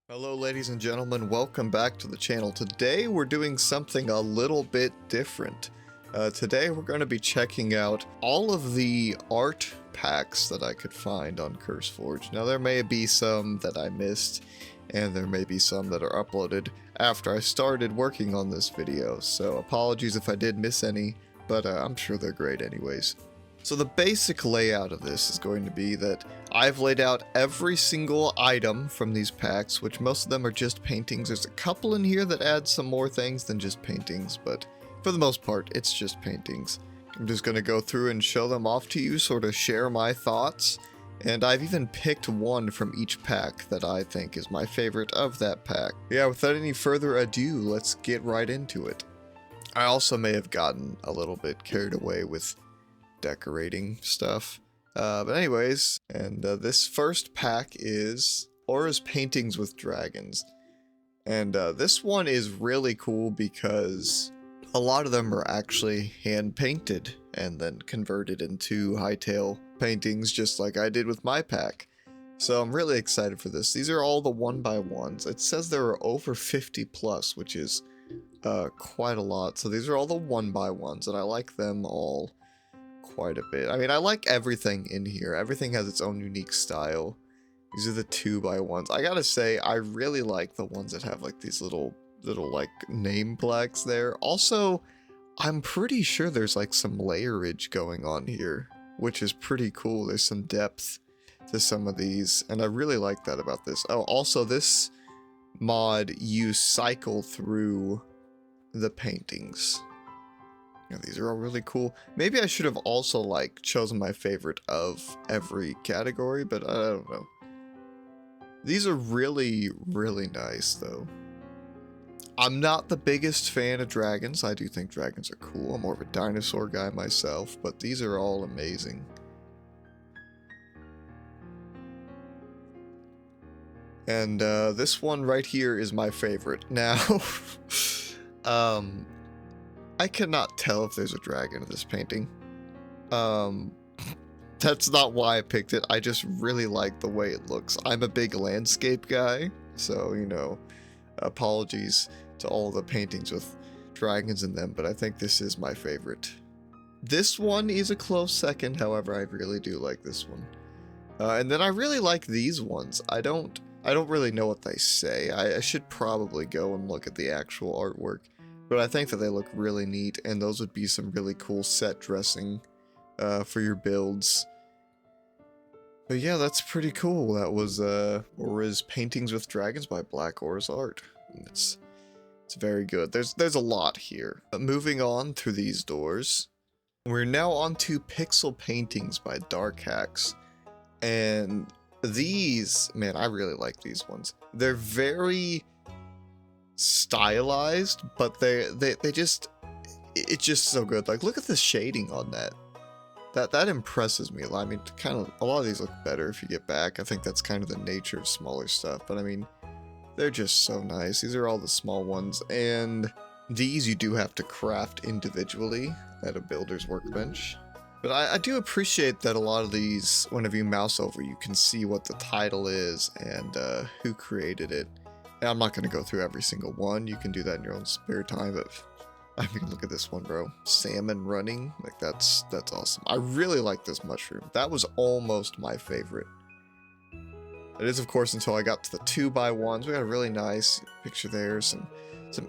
Hello ladies and gentlemen, welcome back to the channel. Today we're doing something a little bit different. Today we're going to be checking out all of the art packs that I could find on CurseForge. Now there may be some that I missed, and there may be some that are uploaded after I started working on this video, so apologies if I did miss any, but I'm sure they're great anyways. So the basic layout of this is going to be that I've laid out every single item from these packs, which most of them are just paintings. There's a couple in here that add some more things than just paintings, but for the most part, it's just paintings. I'm just going to go through and show them off to you, sort of share my thoughts, and I've even picked one from each pack that I think is my favorite of that pack. Yeah, without any further ado, let's get right into it. I also may have gotten a little bit carried away with decorating stuff. But anyways, and this first pack is Aura's Paintings with Dragons. And this one is really cool because a lot of them are actually hand painted and then converted into Hytale paintings just like I did with my pack. So I'm really excited for this. These are all the 1x1s. It says there are over 50 plus, which is quite a lot. So these are all the 1x1s and I like them all quite a bit. I mean, I like everything in here. Everything has its own unique style. These are the 2x1s. I gotta say, I really like the ones that have like these little like name plaques there. Also, I'm pretty sure there's like some layerage going on here, which is pretty cool. There's some depth to some of these, and I really like that about this. Oh, also this mod, you cycle through the paintings. Yeah, these are all really cool. Maybe I should have also like chosen my favorite of every category, but I don't know. These are really, really nice though. I'm not the biggest fan of dragons. I do think dragons are cool. I'm more of a dinosaur guy myself, but these are all amazing. And this one right here is my favorite. Now, I cannot tell if there's a dragon in this painting. That's not why I picked it. I just really like the way it looks. I'm a big landscape guy, so, you know, apologies to all the paintings with dragons in them, but I think this is my favorite. This one is a close second, however, I really do like this one. And then I really like these ones. I don't really know what they say. I should probably go and look at the actual artwork. But I think that they look really neat, and those would be some really cool set dressing for your builds. But yeah, that's pretty cool. That was Aura's Paintings with Dragons by Black Aura's Art. It's very good. There's a lot here. Moving on through these doors, we're now on to Pixel Paintings by Dark Hacks. And these, man, I really like these ones. They're very stylized, but they just, it's just so good. Like, look at the shading on that impresses me a lot. I mean, kind of a lot of these look better if you get back. I think that's kind of the nature of smaller stuff, but I mean, they're just so nice. These are all the small ones, and these you do have to craft individually at a builder's workbench. But I do appreciate that a lot of these, whenever you mouse over, you can see what the title is and who created it. And I'm not going to go through every single one. You can do that in your own spare time, but I mean, look at this one, bro. Salmon running. Like, that's awesome. I really like this mushroom. That was almost my favorite. It is, of course, until I got to the 2x1s. We got a really nice picture there. Some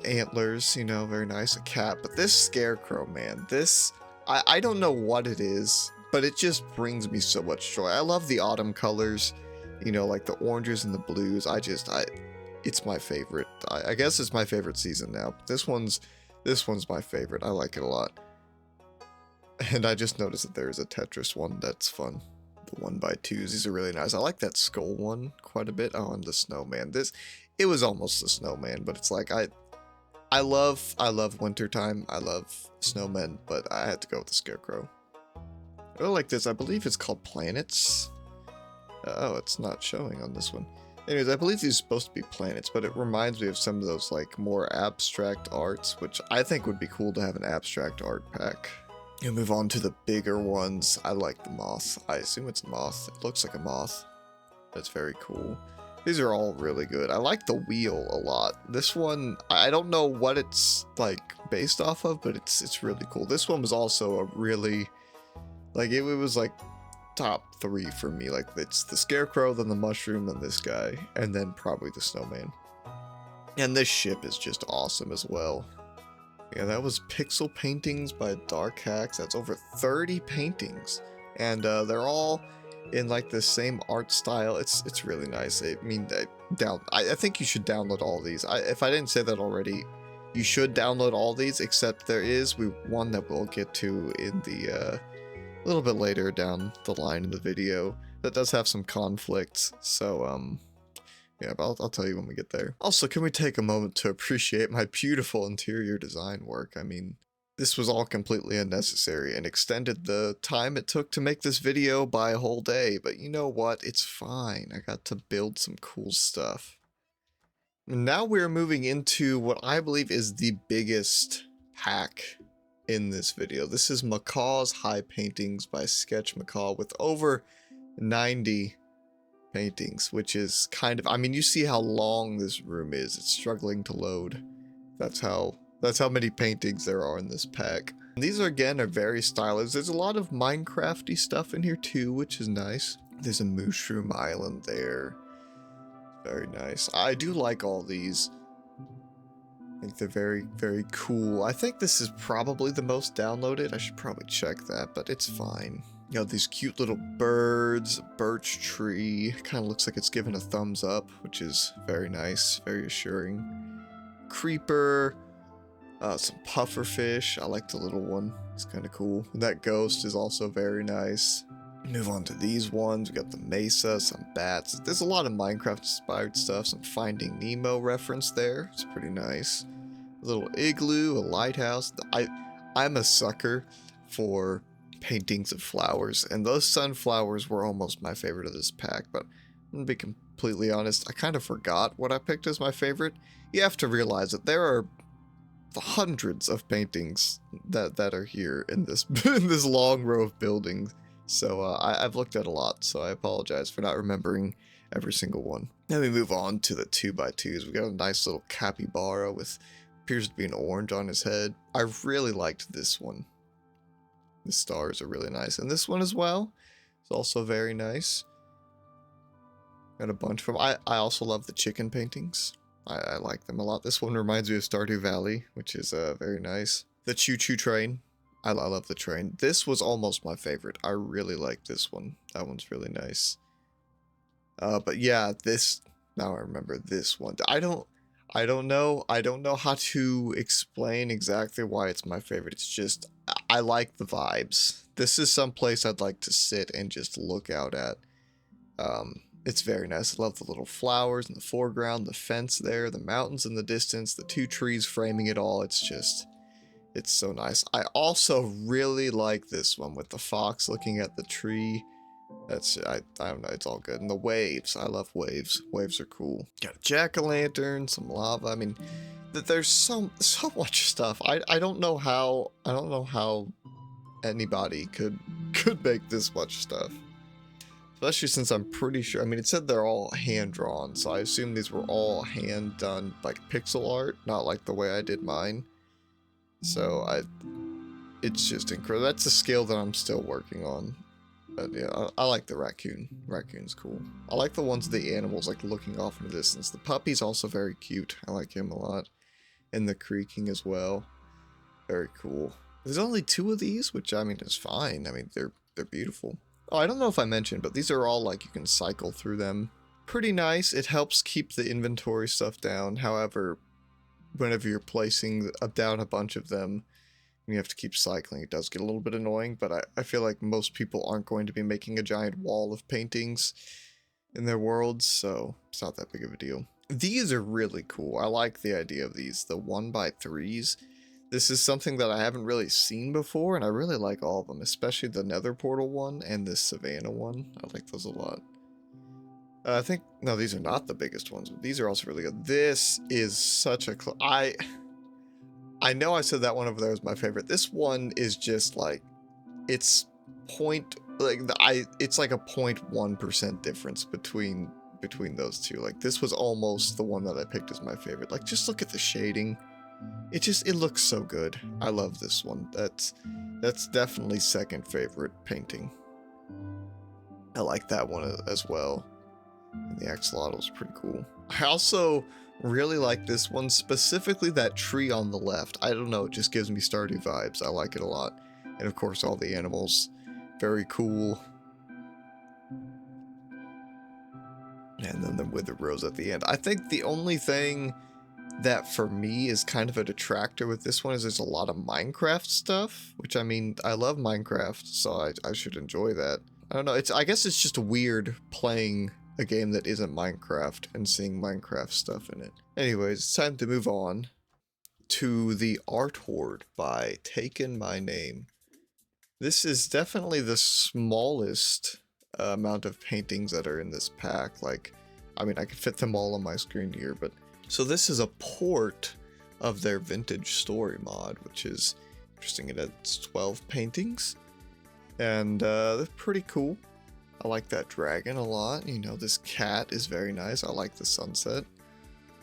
antlers, you know, very nice. A cat. But this scarecrow, man, this, I don't know what it is, but it just brings me so much joy. I love the autumn colors, you know, like the oranges and the blues. It's my favorite. I guess it's my favorite season now. This one's my favorite. I like it a lot. And I just noticed that there's a Tetris one that's fun. The 1x2s. These are really nice. I like that skull one quite a bit. Oh, and the snowman. It was almost the snowman, but it's like I love wintertime. I love snowmen, but I had to go with the scarecrow. I really like this. I believe it's called Planets. Oh, it's not showing on this one. Anyways, I believe these are supposed to be planets, but it reminds me of some of those like more abstract arts, which I think would be cool to have an abstract art pack. You move on to the bigger ones. I like the moth. I assume it's a moth. It looks like a moth. That's very cool. These are all really good. I like the wheel a lot. This one, I don't know what it's like based off of, but it's really cool. This one was also a really, like, it was like top 3 for me. Like, it's the scarecrow, then the mushroom, then this guy, and then probably the snowman. And this ship is just awesome as well. Yeah, that was Pixel Paintings by Dark Hacks. That's over 30 paintings, and they're all in like the same art style. It's really nice. I mean, I think you should download all these. If I didn't say that already, you should download all these, except there is one that we'll get to in the a little bit later down the line in the video that does have some conflicts. So yeah, but I'll tell you when we get there. Also, can we take a moment to appreciate my beautiful interior design work? I mean, this was all completely unnecessary and extended the time it took to make this video by a whole day, but you know what? It's fine. I got to build some cool stuff. Now we're moving into what I believe is the biggest hack in this video. This is Macaw's High Paintings by Sketch Macaw with over 90 paintings, which is kind of, I mean, you see how long this room is. It's struggling to load. That's how many paintings there are in this pack. And these are very stylized. There's a lot of Minecrafty stuff in here too, which is nice. There's a mushroom island there. Very nice. I do like all these. I think they're very, very cool. I think this is probably the most downloaded. I should probably check that, but it's fine. You know, these cute little birds, birch tree. Kind of looks like it's given a thumbs up, which is very nice, very assuring. Creeper, some puffer fish. I like the little one. It's kind of cool. That ghost is also very nice. Move on to these ones. We got the mesa, some bats. There's a lot of Minecraft inspired stuff. Some Finding Nemo reference there. It's pretty nice. A little igloo, a lighthouse. I'm a sucker for paintings of flowers, and those sunflowers were almost my favorite of this pack, but I'm gonna be completely honest, I kind of forgot what I picked as my favorite. You have to realize that there are hundreds of paintings that are here in this in this long row of buildings, so I've looked at a lot, so I apologize for not remembering every single one. Then we move on to the 2x2s. We got a nice little capybara with appears to be an orange on his head. I really liked this one. The stars are really nice, and this one as well is also very nice. Got a bunch from. I also love the chicken paintings. I like them a lot. This one reminds me of Stardew Valley, which is very nice. The Choo Choo Train. I love the train. This was almost my favorite. I really like this one. That one's really nice. But yeah, this. Now I remember this one. I don't know how to explain exactly why it's my favorite. It's just, I like the vibes. This is some place I'd like to sit and just look out at. It's very nice. I love the little flowers in the foreground, the fence there, the mountains in the distance, the 2 trees framing it all. It's so nice. I also really like this one with the fox looking at the tree. I don't know, it's all good. And the waves, I love waves. Waves are cool. Got a jack-o'-lantern, some lava. I mean, there's so much stuff. I don't know how anybody could make this much stuff. Especially since I'm pretty sure, I mean, it said they're all hand-drawn, so I assume these were all hand-done, like pixel art, not like the way I did mine. So it's just incredible. That's a skill that I'm still working on. But yeah, I like the raccoon. Raccoon's cool. I like the ones of the animals like looking off in the distance. The puppy's also very cute. I like him a lot. And the creaking as well. Very cool. There's only 2 of these, which I mean is fine. I mean they're beautiful. Oh, I don't know if I mentioned, but these are all like you can cycle through them. Pretty nice. It helps keep the inventory stuff down. However, whenever you're placing down a bunch of them, you have to keep cycling. It does get a little bit annoying, but I feel like most people aren't going to be making a giant wall of paintings in their worlds, so it's not that big of a deal. These are really cool. I like the idea of these, the 1x3s. This is something that I haven't really seen before, and I really like all of them, especially the Nether Portal one and this Savannah one. I like those a lot. I think, no, these are not the biggest ones, but these are also really good. This is such a, I know I said that one over there was my favorite. This one is just like, it's like a 0.1% difference between between those two. Like, this was almost the one that I picked as my favorite. Like, just look at the shading. It looks so good. I love this one. That's definitely second favorite painting. I like that one as well. And the axolotl was pretty cool. I also really like this one, specifically that tree on the left. I don't know, it just gives me Stardew vibes. I like it a lot. And of course all the animals, very cool. And then the withered rose at the end. I think the only thing that for me is kind of a detractor with this one is there's a lot of Minecraft stuff, which, I mean, I love Minecraft, so I should enjoy that. I don't know, I guess it's just weird playing a game that isn't Minecraft and seeing Minecraft stuff in it. Anyways, it's time to move on to the Art Hoard by Taken My Name. This is definitely the smallest amount of paintings that are in this pack. Like, I mean, I could fit them all on my screen here, but... So this is a port of their Vintage Story mod, which is interesting. It has 12 paintings, and they're pretty cool. I like that dragon a lot. You know, this cat is very nice. I like the sunset.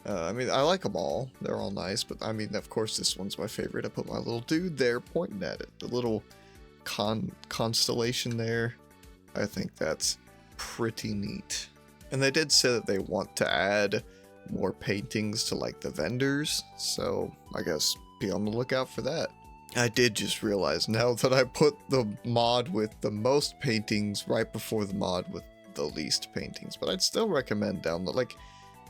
I mean, I like them all. They're all nice, but I mean, of course, this one's my favorite. I put my little dude there pointing at it. The little constellation there. I think that's pretty neat. And they did say that they want to add more paintings to, like, the vendors, so I guess be on the lookout for that. I did just realize now that I put the mod with the most paintings right before the mod with the least paintings, but I'd still recommend download. Like,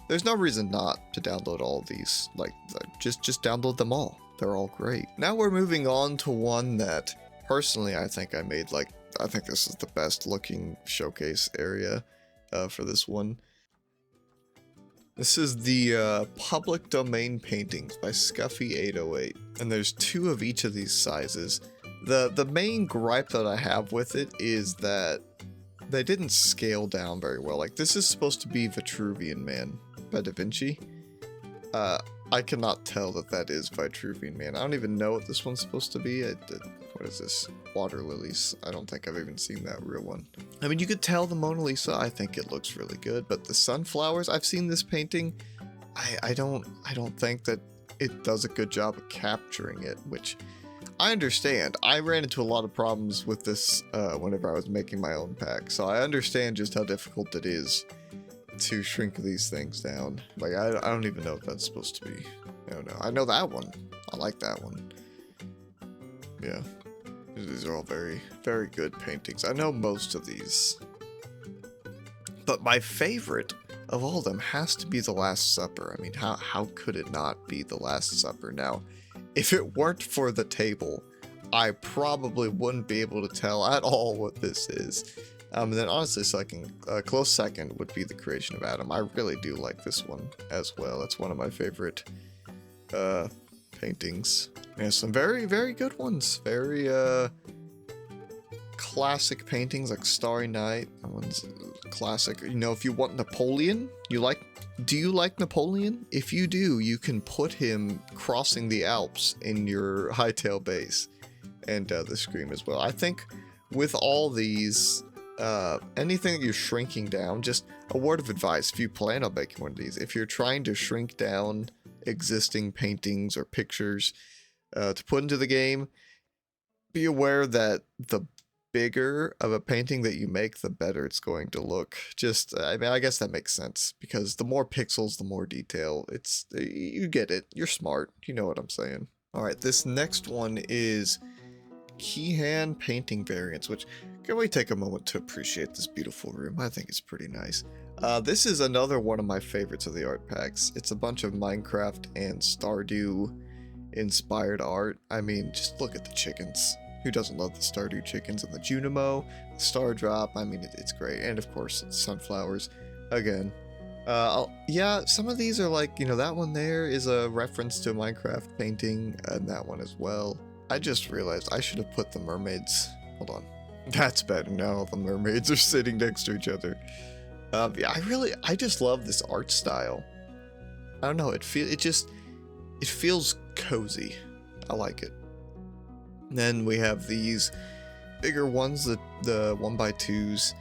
there's no reason not to download all of these. Like, just download them all. They're all great. Now we're moving on to one that personally I think I made. Like, I think this is the best looking showcase area for this one. This is the public domain paintings by Scuffy808, and there's 2 of each of these sizes. The main gripe that I have with it is that they didn't scale down very well. Like, this is supposed to be Vitruvian Man by Da Vinci. I cannot tell that is Vitruvian Man. I don't even know what this one's supposed to be. What is this? Water lilies. I don't think I've even seen that real one. I mean, you could tell the Mona Lisa, I think it looks really good, but the sunflowers, I've seen this painting. I don't think that it does a good job of capturing it, which I understand. I ran into a lot of problems with this whenever I was making my own pack, so I understand just how difficult it is to shrink these things down. Like, I don't even know if that's supposed to be. I don't know. I know that one. I like that one. Yeah. These are all very, very good paintings. I know most of these. But my favorite of all of them has to be The Last Supper. I mean, how could it not be The Last Supper? Now, if it weren't for the table, I probably wouldn't be able to tell at all what this is. And then honestly, close second would be The Creation of Adam. I really do like this one as well. It's one of my favorite paintings. Yeah, some very, very good ones. Very classic paintings like Starry Night. That one's classic. You know, if you want Napoleon, do you like Napoleon? If you do, you can put him crossing the Alps in your Hytale base, and the Scream as well. I think with all these, anything that you're shrinking down, just a word of advice if you plan on making one of these, if you're trying to shrink down existing paintings or pictures to put into the game, be aware that the bigger of a painting that you make, the better it's going to look. Just, I mean, I guess that makes sense, because the more pixels, the more detail. You get it. You're smart. You know what I'm saying. Alright, this next one is Kehaan painting variants, which, can we take a moment to appreciate this beautiful room? I think it's pretty nice. This is another one of my favorites of the art packs. It's a bunch of Minecraft and Stardew inspired art. I mean, just look at the chickens. Who doesn't love the Stardew chickens and the Junimo, the Star Drop? I mean, it's great. And of course, sunflowers again. Yeah, some of these are like, you know, that one there is a reference to a Minecraft painting, and that one as well. I just realized I should have put the mermaids. Hold on. That's better now. The mermaids are sitting next to each other. Yeah, I just love this art style. I don't know, it feels cozy. I like it. Then we have these bigger ones, the 1x2s,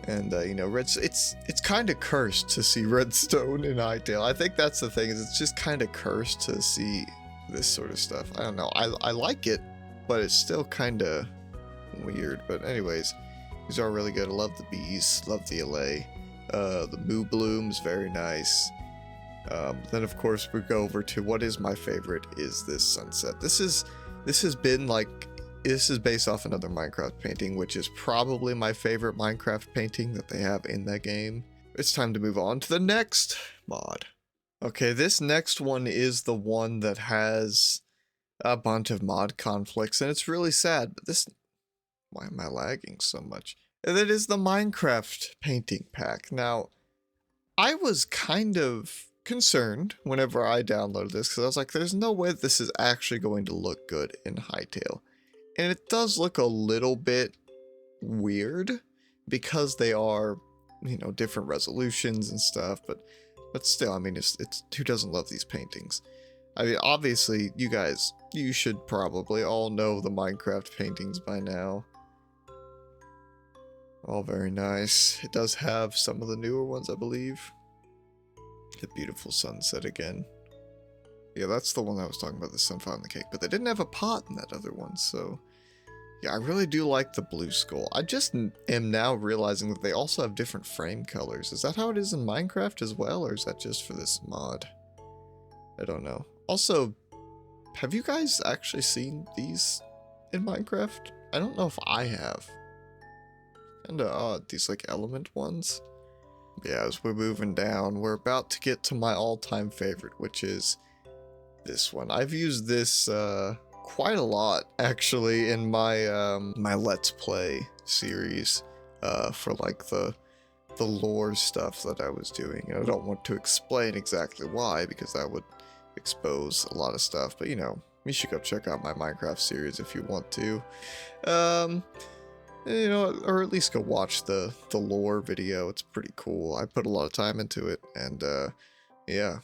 And you know, it's kind of cursed to see redstone in Hytale. I think that's the thing, is it's just kind of cursed to see this sort of stuff. I don't know. I like it, but it's still kind of weird. But anyways, these are really good. I love the bees, love the LA. The moo blooms, very nice. Then of course we go over to what is my favorite, is this sunset. This is based off another Minecraft painting, which is probably my favorite Minecraft painting that they have in that game. It's time to move on to the next mod. Okay, this next one is the one that has a bunch of mod conflicts, and it's really sad, but this... Why am I lagging so much? And it is the Minecraft painting pack. Now, I was kind of concerned whenever I downloaded this, because I was like, there's no way this is actually going to look good in Hytale. And it does look a little bit weird, because they are, you know, different resolutions and stuff, but still, I mean, it's who doesn't love these paintings? I mean, obviously, you should probably all know the Minecraft paintings by now. All very nice. It does have some of the newer ones, I believe. The beautiful sunset again. Yeah, that's the one I was talking about, the sunflower and the cake. But they didn't have a pot in that other one, so... Yeah, I really do like the blue skull. I just am now realizing that they also have different frame colors. Is that how it is in Minecraft as well, or is that just for this mod? I don't know. Also, have you guys actually seen these in Minecraft? I don't know if I have. Kinda odd, these like element ones. Yeah, as we're moving down, we're about to get to my all-time favorite, which is this one. I've used this quite a lot, actually, in my my Let's Play series for like the lore stuff that I was doing. And I don't want to explain exactly why, because that would expose a lot of stuff, but you know, you should go check out my Minecraft series if you want to. You know, or at least go watch the lore video. It's pretty cool. I put a lot of time into it, and yeah.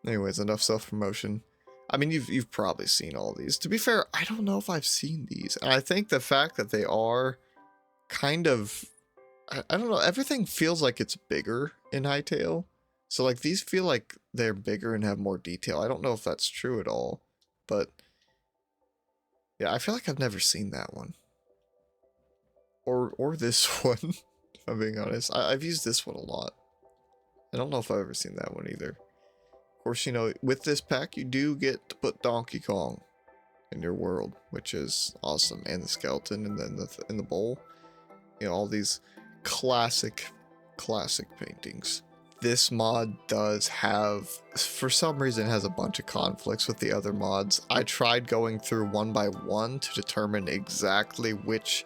Anyways, enough self-promotion. I mean, you've probably seen all these. To be fair, I don't know if I've seen these. And I think the fact that they are kind of... I don't know, everything feels like it's bigger in Hytale. So, like, these feel like they're bigger and have more detail. I don't know if that's true at all. But, yeah, I feel like I've never seen that one. Or this one, if I'm being honest. I've used this one a lot. I don't know if I've ever seen that one either. Of course, you know, with this pack, you do get to put Donkey Kong in your world, which is awesome. And the skeleton, and then in the bowl. You know, all these classic paintings. This mod does have, for some reason, it has a bunch of conflicts with the other mods. I tried going through one by one to determine exactly which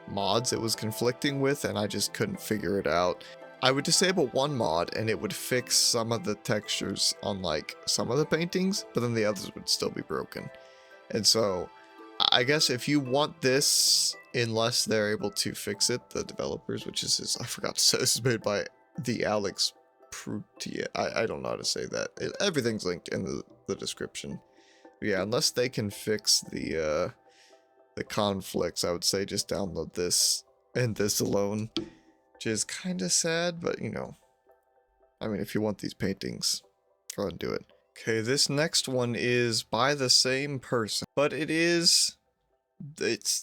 mods it was conflicting with, and I just couldn't figure it out. I would disable one mod and it would fix some of the textures on like some of the paintings, but then the others would still be broken. And so I guess if you want this, unless they're able to fix it, the developers, which is, I forgot to say, this is made by the Alex Prutia. I don't know how to say that. Everything's linked in the description. But yeah, unless they can fix the conflicts, I would say just download this and this alone, which is kind of sad, but you know, I mean, if you want these paintings, go ahead and do it. Okay, this next one is by the same person, but it's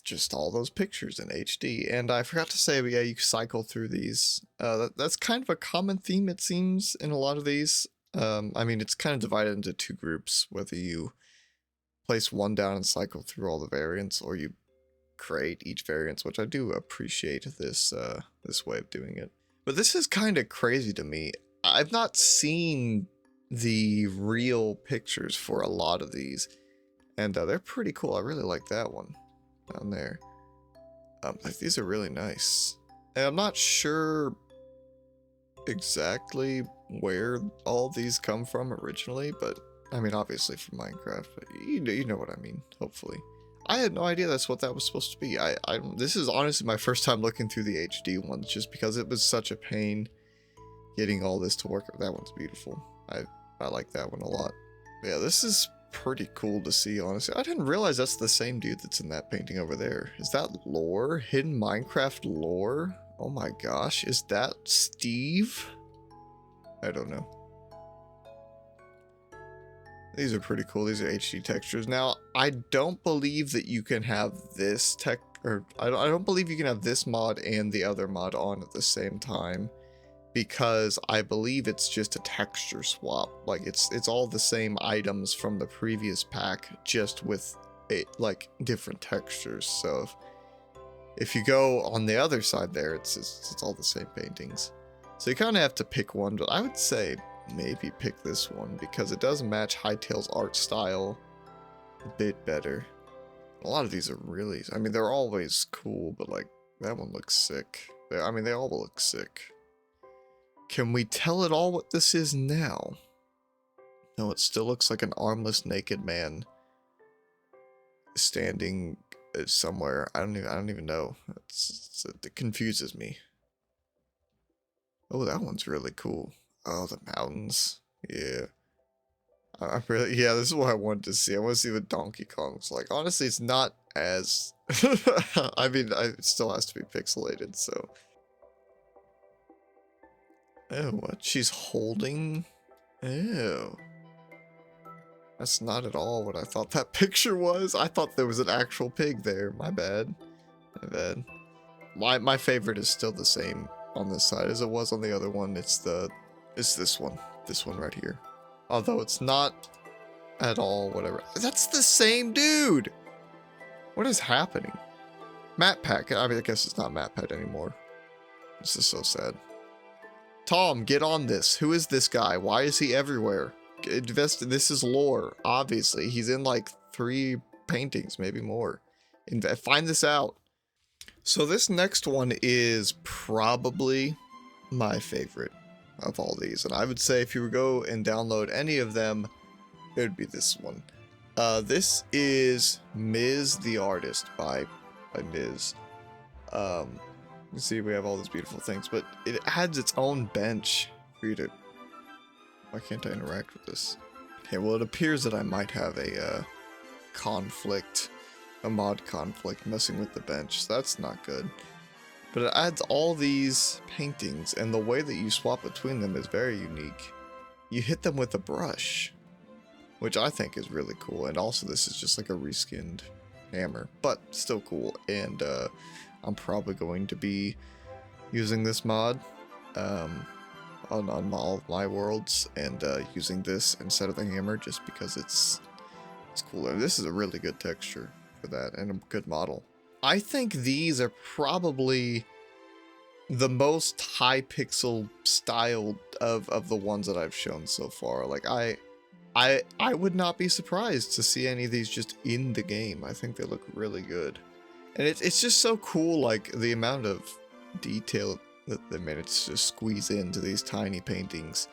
just all those pictures in HD, and I forgot to say, but yeah, you cycle through these. That's kind of a common theme, it seems, in a lot of these. I mean, it's kind of divided into two groups, whether you place one down and cycle through all the variants, or you create each variant, which I do appreciate this way of doing it. But this is kind of crazy to me. I've not seen the real pictures for a lot of these, and they're pretty cool. I really like that one down there. Like, these are really nice, and I'm not sure exactly where all these come from originally, but I mean, obviously from Minecraft, but you know what I mean, hopefully. I had no idea that's what that was supposed to be. This is honestly my first time looking through the HD ones, just because it was such a pain getting all this to work. That one's beautiful. I like that one a lot. Yeah, this is pretty cool to see, honestly. I didn't realize that's the same dude that's in that painting over there. Is that lore? Hidden Minecraft lore? Oh my gosh, is that Steve? I don't know. These are pretty cool. These are HD textures. Now, I don't believe that you can have this I don't believe you can have this mod and the other mod on at the same time, because I believe it's just a texture swap. Like it's all the same items from the previous pack, just with like different textures. So if you go on the other side there, it's all the same paintings. So you kind of have to pick one, but I would say maybe pick this one because it does match Hytale's art style a bit better. A lot of these are really, I mean, they're always cool, but like that one looks sick. I mean, they all look sick. Can we tell it all what this is now? No, it still looks like an armless naked man standing somewhere. I don't even know. It confuses me. Oh, that one's really cool. Oh, the mountains. Yeah. Yeah, this is what I wanted to see. I want to see what Donkey Kong's like. Honestly, it's not as... I mean, it still has to be pixelated, so... Oh, what? She's holding... Ew. That's not at all what I thought that picture was. I thought there was an actual pig there. My bad. My bad. My favorite is still the same on this side as it was on the other one. It's this one. This one right here. Although it's not at all whatever. That's the same dude! What is happening? Matte Pack. I mean, I guess it's not Matte Pack anymore. This is so sad. Tom, get on this. Who is this guy? Why is he everywhere? This is lore, obviously. He's in like 3 paintings, maybe more. Find this out. So this next one is probably my favorite of all these, and I would say if you would go and download any of them, it would be this one. This is Mizz The Artist by Mizz. You see, we have all these beautiful things, but it adds its own bench for you to... Why can't I interact with this? Okay, well, it appears that I might have a conflict, a mod conflict messing with the bench, so that's not good. But it adds all these paintings, and the way that you swap between them is very unique. You hit them with a brush, which I think is really cool, and also this is just like a reskinned hammer, but still cool, and I'm probably going to be using this mod on all my worlds, and using this instead of the hammer just because it's cooler. This is a really good texture for that, and a good model. I think these are probably the most high pixel styled of the ones that I've shown so far. Like I would not be surprised to see any of these just in the game. I think they look really good. And it's just so cool, like the amount of detail that they managed to squeeze into these tiny paintings.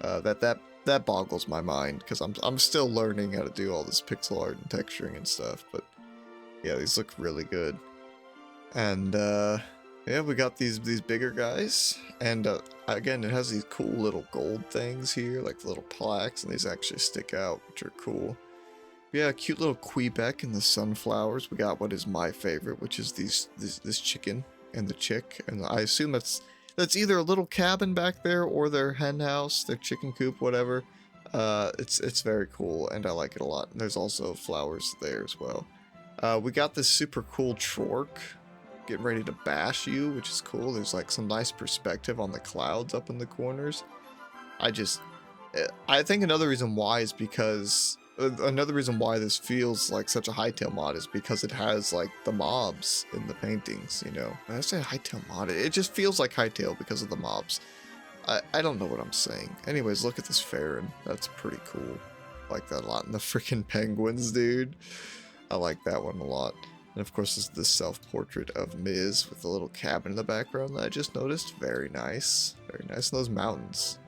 That boggles my mind, because I'm still learning how to do all this pixel art and texturing and stuff, but yeah, these look really good. And yeah, we got these bigger guys, and again, it has these cool little gold things here, like little plaques, and these actually stick out, which are cool. Yeah, cute little Quebec and the sunflowers. We got what is my favorite, which is this chicken and the chick, and I assume that's either a little cabin back there or their hen house, their chicken coop, whatever. It's very cool, and I like it a lot. And there's also flowers there as well. We got this super cool Trork getting ready to bash you, which is cool. There's like some nice perspective on the clouds up in the corners. I think another reason why is because another reason why this feels like such a Hytale mod is because it has like the mobs in the paintings, you know. When I say Hytale mod, it just feels like Hytale because of the mobs. I don't know what I'm saying. Anyways, look at this Farron. That's pretty cool. I like that a lot. And the freaking penguins, dude. I like that one a lot. And of course, there's this self-portrait of Mizz with the little cabin in the background that I just noticed. Very nice. Very nice. And those mountains.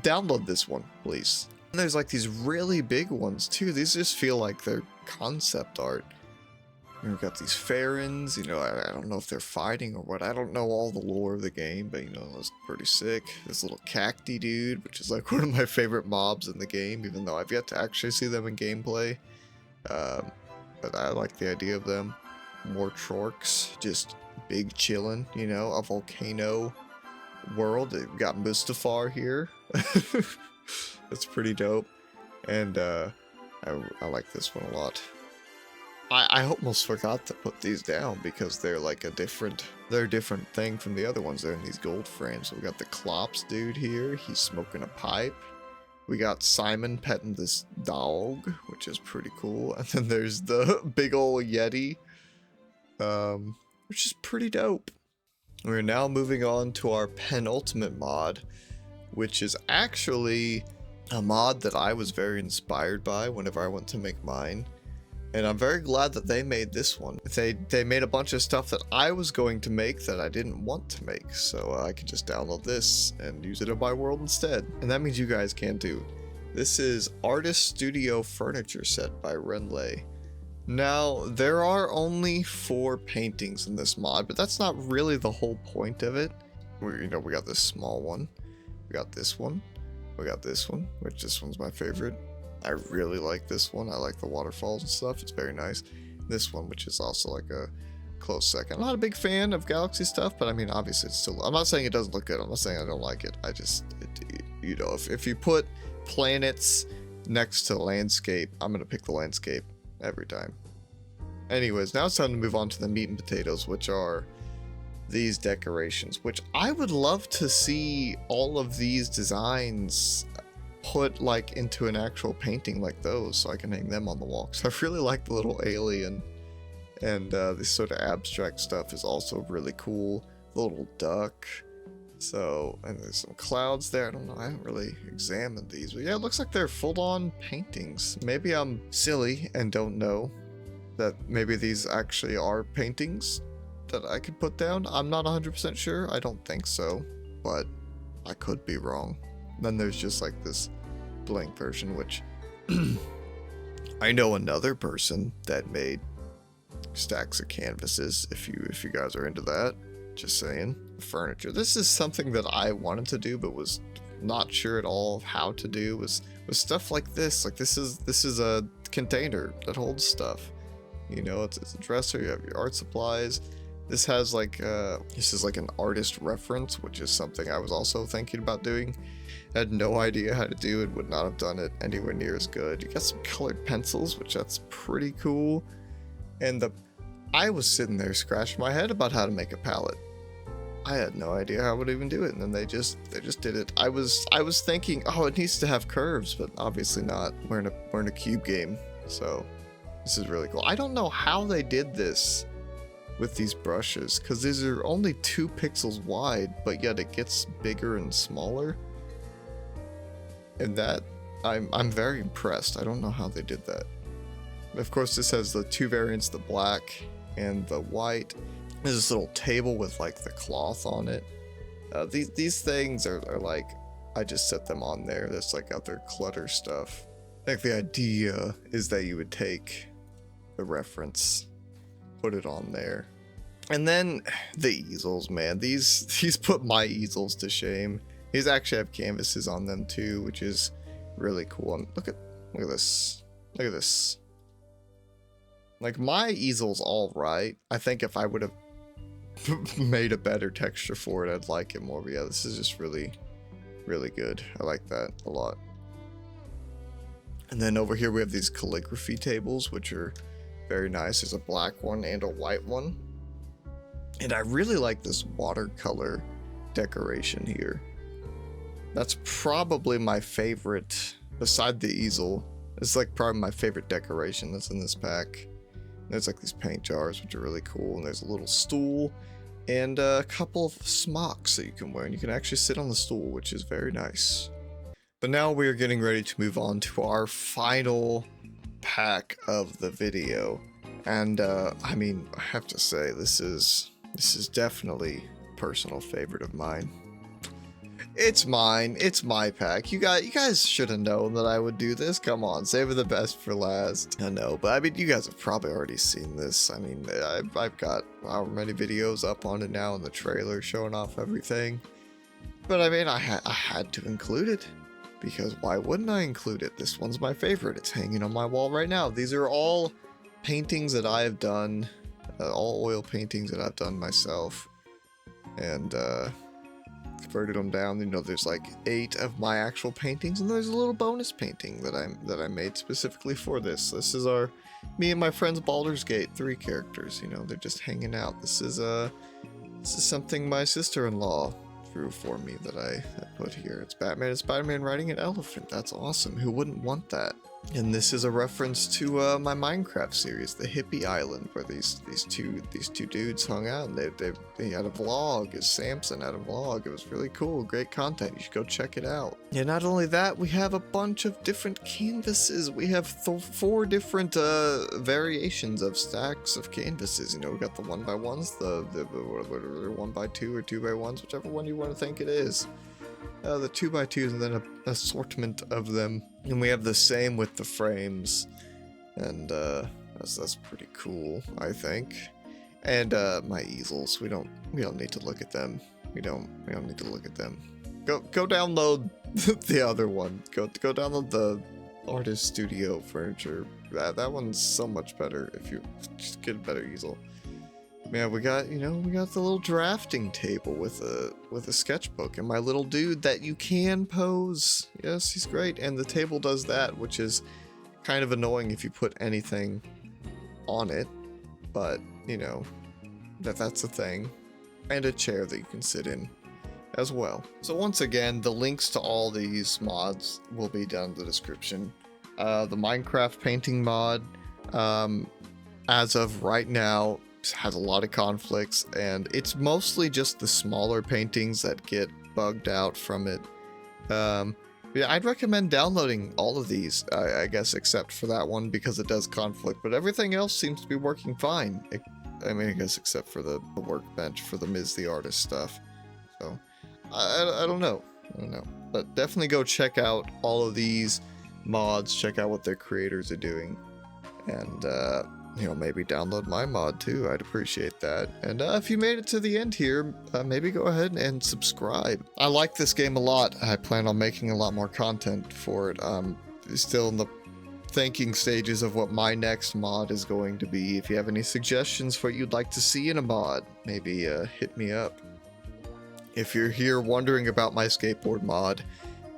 Download this one, please. And there's like these really big ones too. These just feel like they're concept art. And we've got these Farrons, you know, I don't know if they're fighting or what. I don't know all the lore of the game, but you know, that's pretty sick. This little cacti dude, which is like one of my favorite mobs in the game, even though I've yet to actually see them in gameplay. But I like the idea of them. More Trorks, just big chillin', you know, a volcano world. We got Mustafar here. That's pretty dope. And I like this one a lot. I almost forgot to put these down because they're like a different thing from the other ones. They're in these gold frames. So we got the Klops dude here. He's smoking a pipe. We got Simon petting this dog, which is pretty cool. And then there's the big ol' Yeti, which is pretty dope. We're now moving on to our penultimate mod, which is actually a mod that I was very inspired by whenever I went to make mine. And I'm very glad that they made this one. They made a bunch of stuff that I was going to make that I didn't want to make. So I could just download this and use it in my world instead. And that means you guys can too. This is Artist Studio Furniture Set by Renley. Now, there are only 4 paintings in this mod, but that's not really the whole point of it. We got this small one. We got this one. We got this one, which this one's my favorite. I really like this one. I like the waterfalls and stuff. It's very nice. This one, which is also like a close second. I'm not a big fan of Galaxy stuff, but I mean, obviously it's still... I'm not saying it doesn't look good. I'm not saying I don't like it. I just... you know, if you put planets next to landscape, I'm going to pick the landscape every time. Anyways, now it's time to move on to the meat and potatoes, which are these decorations, which I would love to see all of these designs put like into an actual painting like those, so I can hang them on the wall. So I really like the little alien, and this sort of abstract stuff is also really cool. The little duck. So, and there's some clouds there. I don't know, I haven't really examined these, but yeah, it looks like they're full-on paintings. Maybe I'm silly and don't know that maybe these actually are paintings that I could put down. I'm not 100% sure. I don't think so, but I could be wrong. Then there's just like this blank version, which I know another person that made stacks of canvases. If you guys are into that, just saying. Furniture. This is something that I wanted to do, but was not sure at all of how to do. Was stuff like this. Like this is a container that holds stuff. You know, it's a dresser. You have your art supplies. This has like this is like an artist reference, which is something I was also thinking about doing. I had no idea how to do it, would not have done it anywhere near as good. You got some colored pencils, which that's pretty cool. And I was sitting there scratching my head about how to make a palette. I had no idea how I would even do it, and then they just did it. I was thinking, oh, it needs to have curves, but obviously not. We're in a cube game, so this is really cool. I don't know how they did this with these brushes, because these are only 2 pixels wide, but yet it gets bigger and smaller. And that, I'm very impressed. I don't know how they did that. Of course, this has the 2 variants, the black and the white. There's this little table with like the cloth on it. These things are like, I just set them on there. That's like other clutter stuff. I think the idea is that you would take the reference, put it on there. And then the easels, man. These put my easels to shame. These actually have canvases on them too, which is really cool. And look at this. Look at this. Like, my easel's all right. I think if I would have made a better texture for it, I'd like it more. But yeah, this is just really, really good. I like that a lot. And then over here we have these calligraphy tables, which are very nice. There's a black one and a white one. And I really like this watercolor decoration here. That's probably my favorite, beside the easel. It's like probably my favorite decoration that's in this pack. There's like these paint jars, which are really cool. And there's a little stool and a couple of smocks that you can wear. And you can actually sit on the stool, which is very nice. But now we are getting ready to move on to our final pack of the video. And I mean, I have to say, this is definitely a personal favorite of mine. It's mine. It's my pack. You guys should have known that I would do this. Come on, save the best for last. I know, but I mean, you guys have probably already seen this. I mean, I've got however many videos up on it now, and the trailer showing off everything. But I mean, I had to include it, because why wouldn't I include it? This one's my favorite. It's hanging on my wall right now. These are all paintings that I have done all oil paintings that I've done myself, and converted them down. You know, there's like 8 of my actual paintings, and there's a little bonus painting that I made specifically for this. This is me and my friend's Baldur's Gate 3 characters. You know, they're just hanging out. This is something my sister-in-law drew for me that I put here. It's Batman and Spider-Man riding an elephant. That's awesome. Who wouldn't want that? And this is a reference to my Minecraft series, the Hippie Island, where these two dudes hung out, and they had a vlog. Samson had a vlog. It was really cool, great content. You should go check it out. And not only that, we have a bunch of different canvases. We have 4 different variations of stacks of canvases. You know, we got the 1x1s, the 1x2 or 2x1s, whichever one you want to think it is. The 2x2s, and then an assortment of them. And we have the same with the frames, and that's pretty cool, I think. And my easels, we don't need to look at them. We don't need to look at them. Go download the other one. Go download the Artist Studio furniture. That one's so much better if you just get a better easel. Man, we got the little drafting table with a sketchbook, and my little dude that you can pose. Yes, he's great. And the table does that, which is kind of annoying if you put anything on it, but you know, that's a thing. And a chair that you can sit in as well. So once again, the links to all these mods will be down in the description. The Minecraft painting mod, as of right now, has a lot of conflicts, and it's mostly just the smaller paintings that get bugged out from it. Yeah, I'd recommend downloading all of these, I guess, except for that one because it does conflict, but everything else seems to be working fine. I mean, I guess except for the workbench for the Mizz The Artist stuff. So, I don't know. But definitely go check out all of these mods, check out what their creators are doing, and you know, maybe download my mod too. I'd appreciate that. And if you made it to the end here, maybe go ahead and subscribe. I like this game a lot. I plan on making a lot more content for it. Still in the thinking stages of what my next mod is going to be. If you have any suggestions for what you'd like to see in a mod, maybe hit me up. If you're here wondering about my skateboard mod,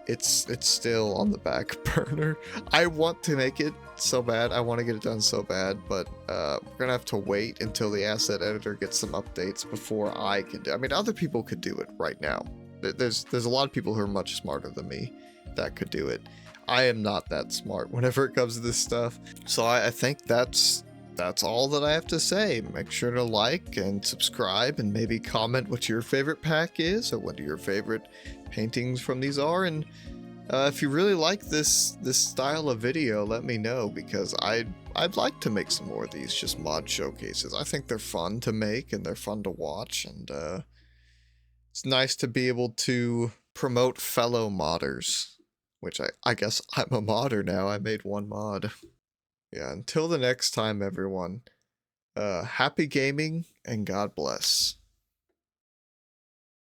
it's still on the back burner. I want to make it so bad. I want to get it done so bad, but we're gonna have to wait until the asset editor gets some updates before I can do. I mean, other people could do it right now. There's a lot of people who are much smarter than me that could do it. I am not that smart whenever it comes to this stuff. So I think that's all that I have to say. Make sure to like and subscribe, and maybe comment what your favorite pack is, or what your favorite paintings from these are. And if you really like this style of video, let me know, because I'd like to make some more of these, just mod showcases. I think they're fun to make, and they're fun to watch, and it's nice to be able to promote fellow modders, which I guess I'm a modder now. I made one mod. Yeah, until the next time, everyone, happy gaming, and God bless.